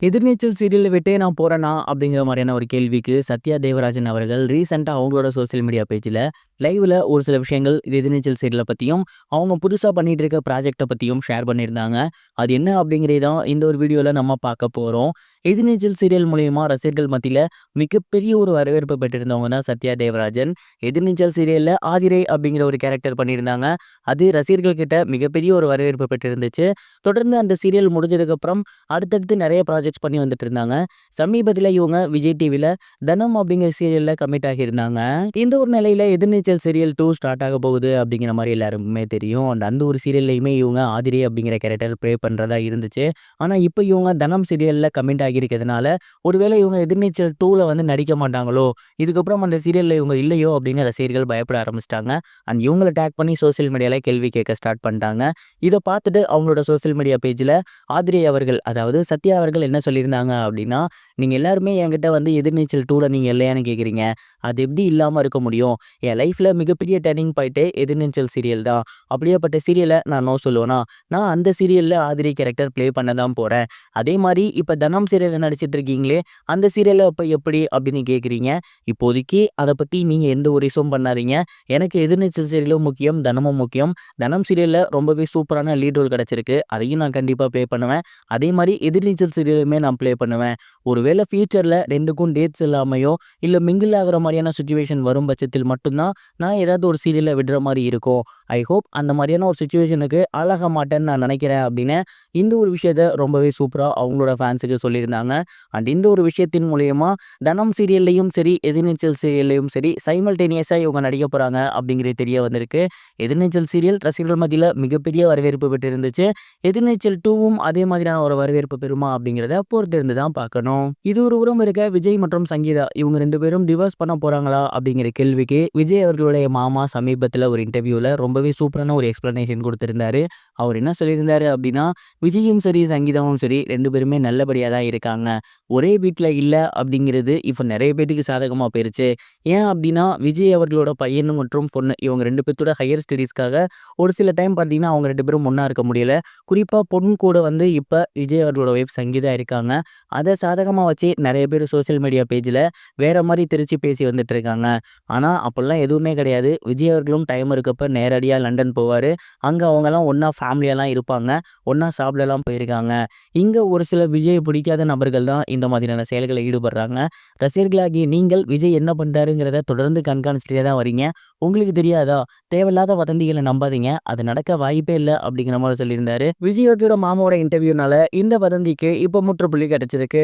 எதிர்நீச்சல் சீரியல விட்டே நான் போறேனா? அப்படிங்கிற மாரியான ஒரு கேள்விக்கு சத்யா தேவராஜன் அவர்கள் ரீசென்ட்டா அவங்களோட சோசியல் மீடியா பேஜ்ல லைவ்ல ஒரு சில விஷயங்கள் இது எதிர்நீச்சல் சீரியல பத்தியும், அவங்க புதுசா பண்ணிட்டு இருக்க ப்ராஜெக்ட்ட பத்தியும் ஷேர் பண்ணியிருந்தாங்க. அது என்ன அப்படிங்கிறது தான் இந்த ஒரு வீடியோல நம்ம பார்க்க போறோம். எதிர்நீச்சல் சீரியல் மூலியமா ரசிகர்கள் மத்தியில மிகப்பெரிய ஒரு வரவேற்பு பெற்றிருந்தவங்க தான் சத்யா தேவராஜன். எதிர்நீச்சல் சீரியல்ல ஆதிரை அப்படிங்கிற ஒரு கேரக்டர் பண்ணியிருந்தாங்க. அது ரசிகர்கள் கிட்ட மிகப்பெரிய ஒரு வரவேற்பு பெற்றிருந்துச்சு. தொடர்ந்து அந்த சீரியல் முடிஞ்சதுக்கப்புறம் அடுத்தடுத்து நிறைய ப்ராஜெக்ட்ஸ் பண்ணி வந்துட்டு இருந்தாங்க. சமீபத்தில இவங்க விஜய் டிவில தனம் அப்படிங்கிற சீரியல்ல கமிட் ஆகியிருந்தாங்க. இந்த ஒரு நிலையில எதிர்நீச்சல் சீரியல் 2 ஸ்டார்ட் ஆக போகுது அப்படிங்கிற மாதிரி எல்லாருக்குமே தெரியும். அந்த ஒரு சீரியல்லையுமே இவங்க ஆதிரை அப்படிங்கிற கேரக்டர் ப்ளே பண்றதா இருந்துச்சு. ஆனா இப்போ இவங்க தனம் சீரியல்ல கமிட் ஆகியிருக்கிறதுனால ஒருவேளை இவங்க எதிர்நீச்சல் 2ல வந்து நடிக்க மாட்டாங்களோ, இதுக்கப்புறம் அந்த சீரியல்ல இவங்க இல்லையோ அப்படின்னு ரசிகர்கள் பயப்பட ஆரம்பிச்சிட்டாங்க. அண்ட் இவங்கள டேக் பண்ணி சோசியல் மீடியால கேள்வி கேட்க ஸ்டார்ட் பண்ணிட்டாங்க. இத பார்த்துட்டு அவங்களோட சோசியல் மீடியா பேஜ்ல ஆதிரை அவர்கள், அதாவது சத்யா அவர்கள் என்ன சொல்லியிருந்தாங்க அப்படின்னா, "நீங்க எல்லாருமே என்கிட்ட வந்து எதிர்நீச்சல் 2ல நீங்க இல்லையான்னு கேட்குறீங்க. அது எப்படி இல்லாம இருக்க முடியும்? என் லைஃப்ல மிகப்பெரிய டர்னிங் பாயிண்ட்டே எதிர்நீச்சல் சீரியல் தான். அப்படியாப்பட்ட சீரியல நான் நோ சொல்லுவேனா? நான் அந்த சீரியல்ல ஆதிரை கேரக்டர் ப்ளே பண்ண தான் போறேன். அதே மாரி இப்ப தனம் சீரியல்ல நடிச்சிட்டு இருக்கீங்களே, அந்த சீரியல்ல அப்ப எப்படி அப்படின்னு கேட்குறீங்க. இப்போதைக்கு அத பத்தி நீங்க எந்த ஒரு இஷ்யூவும் பண்ணாதீங்க. எனக்கு எதிர்நீச்சல் சீரியலும் முக்கியம், தனமும் முக்கியம். தனம் சீரியல்ல ரொம்பவே சூப்பரான லீட் ரோல் கிடைச்சிருக்கு. அதையும் நான் கண்டிப்பா ப்ளே பண்ணுவேன். அதே மாரி எதிர்நீச்சல் சீரியலுமே நான் ப்ளே பண்ணுவேன். ஒருவேளை ஃபியூச்சர்ல 2க்கும் டேட்ஸ் இல்லாமயோ, இல்ல மிங்கிள் ஆகுற மாரியான சிச்சுவேஷன் வரும் பட்சத்தில் மட்டும் தான் நான் ஏதாவது ஒரு சீரியல்ல விடுற மாரி இருக்கும். ஐ ஹோப் அந்த மாரியான ஒரு சிச்சுவேஷனுக்கு ஆளாக மாட்டேன்னு நான் நினைக்கிறேன் அப்படின்னு இந்த ஒரு விஷயத்த ரொம்பவே சூப்பரா அவங்களோட ஃபேன்ஸுக்கு சொல்லியிருந்தாங்க. அண்ட் இந்த ஒரு விஷயத்தின் மூலியமா தனம் சீரியல்லையும் சரி, எதிர்நீச்சல் சீரியல்லையும் சரி சைமல்டேனியஸா இவங்க நடிக்க போறாங்க அப்படிங்கிறது தெரிய வந்திருக்கு. எதிர்நீச்சல் சீரியல் ரசிகர்கள் மத்தியில மிகப்பெரிய வரவேற்பு பெற்றிருந்துச்சு. எதிர்நீச்சல் 2வும் அதே மாதிரியான ஒரு வரவேற்பு பெறுமா அப்படிங்கிறத பொறுத்திருந்து தான் பார்க்கணும். இது ஒரு புறம் இருக்க, விஜய் மற்றும் சங்கீதா இவங்க 2 பேரும் டிவோர்ஸ் பண்ண போறாங்களா அப்படிங்கிற கேள்விக்கு விஜய் அவர்களுடைய மாமா சமீபத்தில் ஒரு இன்டர்வியூல ரொம்பவே சூப்பரான ஒரு எக்ஸ்பிளனேஷன் கொடுத்திருந்தாரு. அவர் என்ன சொல்லியிருந்தாரு அப்படின்னா, விஜயும் சரி சங்கீதாவும் சரி 2 பேருமே நல்லபடியாக தான் இருக்காங்க. ஒரே வீட்டில் இல்லை அப்படிங்கிறது இப்போ நிறைய பேருக்கு சாதகமாக போயிருச்சு. ஏன் அப்படின்னா, விஜய் அவர்களோட பையன் மற்றும் பொண்ணு இவங்க 2 பேர்த்தோட ஹையர் ஸ்டடீஸ்க்காக ஒரு சில டைம் பார்த்தீங்கன்னா அவங்க 2 பேரும் ஒன்றா இருக்க முடியல. குறிப்பா பொண்ணு கூட வந்து இப்ப விஜய் அவர்களோட ஒய்ஃப் சங்கீதா இருக்காங்க. அத சாதகமா வச்சு நெறைய பேர் சோசியல் மீடியா பேஜ்ல வேற மாரி திரிச்சு பேசி வந்துட்டு இருக்காங்க. ஆனா அப்படிலாம் எதுவுமே கிடையாது. விஜய் அவர்களும் டைம் இருக்கப்ப நேரடியா லண்டன் போவாரு. அங்க அவங்கலாம் ஒண்ணா ஃபேமிலியாலாம் இருப்பாங்க. ஒண்ணா சாப்பிடலாம் போயிருக்காங்க. இங்க ஒரு சில விஜய் பிடிக்காத நபர்கள் தான் இந்த மாதிரியான செயல்களில் ஈடுபடுறாங்க. ரசிகர்களாகிய நீங்கள் விஜய் என்ன பண்றாருங்கிறத தொடர்ந்து கண்காணிச்சுட்டே தான் வரீங்க. உங்களுக்கு தெரியாதா? தேவையில்லாத வதந்திகளை நம்பாதீங்க. அது நடக்க வாய்ப்பே இல்ல அப்படிங்கிற மாரி சொல்லியிருந்தாரு. விஜயோட மாமாவோட இன்டர்வியூனால இந்த வதந்திக்கு இப்போ முற்றுப்புள்ளி கிடைச்சிருக்கு.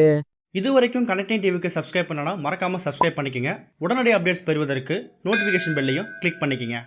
இதுவரைக்கும் கனெக்டிங் டிவிக்கு சப்ஸ்கிரைப் பண்ணனா மறக்காம சப்ஸ்கிரைப் பண்ணிக்கங்க. உடனடி அப்டேட்ஸ் பெறுவதற்கு நோட்டிஃபிகேஷன் பெல்லையும் கிளிக் பண்ணிக்கங்க.